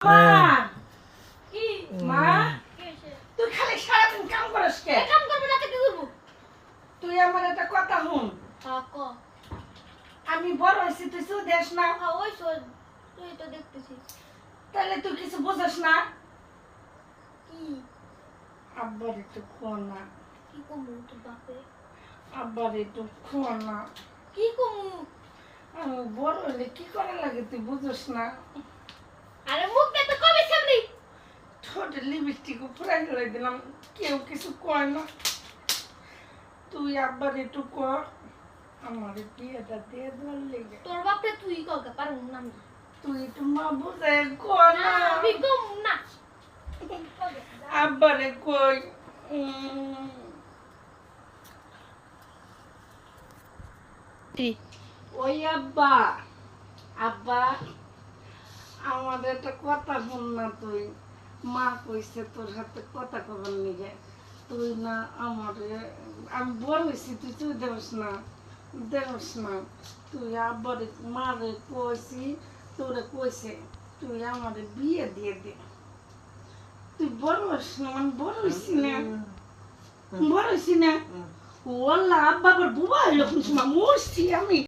মা কি মা তুই খালি সারাদিন কাম করিস কে? কাম করব না তো কি করব? তুই আমার একটা কথা শুন। ক আমি বড় হয়েছি তুই শুধু দেশ না, ওই শোন, তুই তো দেখতেছিস তাহলে তুই কিছু বুঝিস না। কি আব্বার একটু খোয়া না, কি কমু তোর বাপে? আব্বার একটু খোয়া না। কি কমু? আমি বড় হলে কি করা লাগে তুই বুঝিস না। আরে মুখটা তো কবে সামনে? ঠোঁটে লিপস্টিক পুরাই ফেলে দিলাম, কেউ কিছু কয় না। তুই আব্বার একটু কর, আমার বিয়েটা দিয়ে দেওয়ার লেগে। তোর বাপে তুই কগে পারুম না আমি। তুই একটু মা বুঝে কর না না। আমি কম না। আব্বারে কই ওই আব্বা, আব্বা আমার একটা কথা বল না তুই। মা কইছে তোর হাতে কথা কবার নিগে, তুই না আমার, আমি বড় হয়েছি তুই তুই দেবস না, দেবস না। তুই আব্বারে মারে কইছি, তোরে কইছে তুই আমার বিয়ে দিয়ে দে। তুই বড় হইস না, মানে বড় হইছি না, বড় হইছি না। ওল্লা আব্বা আবার বুবা হইল কোন সময় মরছি আমি।